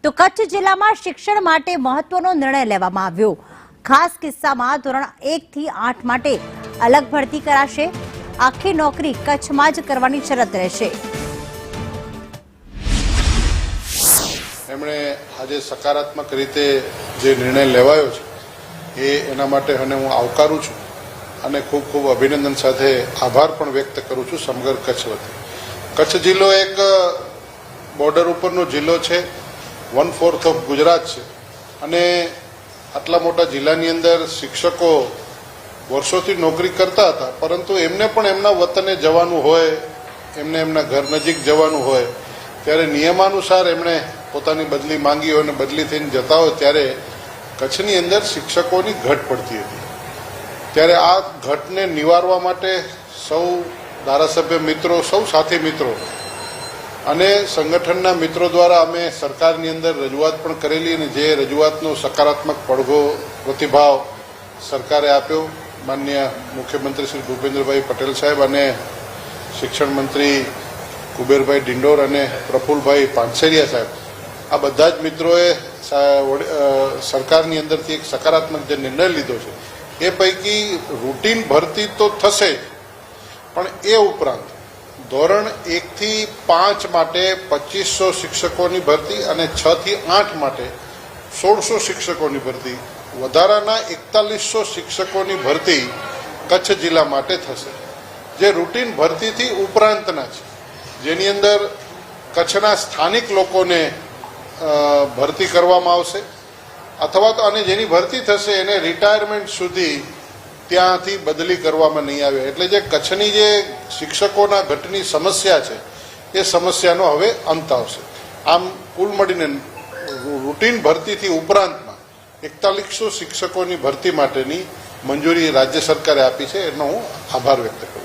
તો કચ્છ જિલ્લામાં શિક્ષણ માટે મહત્વનો નિર્ણય લેવામાં આવ્યો। ખાસ કિસ્સામાં ધોરણ 1 થી 8 માટે અલગ ભરતી કરાશે। આખી નોકરી કચ્છમાં જ કરવાની શરત રહેશે। એમણે આજે સકારાત્મક રીતે જે નિર્ણય લેવાયો છે એના માટે હું આવકારું છું અને ખૂબ ખૂબ અભિનંદન સાથે આભાર પણ વ્યક્ત કરું છું સમગ્ર કચ્છ વતી। કચ્છ જિલ્લો એક બોર્ડર ઉપરનો જિલ્લો છે, 1/4 ઓફ ગુજરાત છે અને આટલા મોટા જિલ્લાની અંદર શિક્ષકો વર્ષોથી નોકરી કરતા હતા, પરંતુ એમને પણ એમના વતને જવાનું હોય, એમને એમના ઘર નજીક જવાનું હોય ત્યારે નિયમાનુસાર એમણે પોતાની બદલી માંગી હોય અને બદલી થઈને જતા હોય ત્યારે કચ્છની અંદર શિક્ષકોની ઘટ પડતી હતી। ત્યારે આ ઘટને નિવારવા માટે સૌ ધારાસભ્ય મિત્રો, સૌ સાથી મિત્રો અને સંગઠનના મિત્રો દ્વારા અમે સરકારની અંદર રજૂઆત પણ કરેલી અને જે રજૂઆતનો સકારાત્મક પડઘો પ્રતિભાવ સરકારે આપ્યો। માનનીય મુખ્યમંત્રી શ્રી ભૂપેન્દ્રભાઈ પટેલ સાહેબ અને શિક્ષણ મંત્રી કુબેરભાઈ ડિંડોર અને પ્રફુલભાઈ પાનસેરિયા સાહેબ, આ બધા જ મિત્રોએ સરકારની અંદરથી એક સકારાત્મક જે નિર્ણય લીધો છે એ પૈકી રૂટીન ભરતી તો થશે જ, પણ એ ઉપરાંત ધોરણ 1 થી 5 માટે 2500 શિક્ષકોની ભરતી અને 6 થી 8 માટે 1600 શિક્ષકોની ભરતી, વધારાના 4100 શિક્ષકોની ભરતી કચ્છ જિલ્લા માટે થશે, જે રૂટીન ભરતીથી ઉપરાંતના છે, જેની અંદર કચ્છના સ્થાનિક લોકોને ભરતી કરવામાં આવશે અથવા તો અને જેની ભરતી થશે એને રિટાયરમેન્ટ સુધી ત્યાંથી બદલી કરવામાં નહીં આવે। એટલે જે કચ્છની જે શિક્ષકોના ઘટની સમસ્યા છે એ સમસ્યાનો હવે અંત આવશે। આમ કુલ મળીને રૂટીન ભરતીથી ઉપરાંતમાં 4100 શિક્ષકોની ભરતી માટેની મંજૂરી રાજ્ય સરકારે આપી છે, એનો હું આભાર વ્યક્ત કરું છું।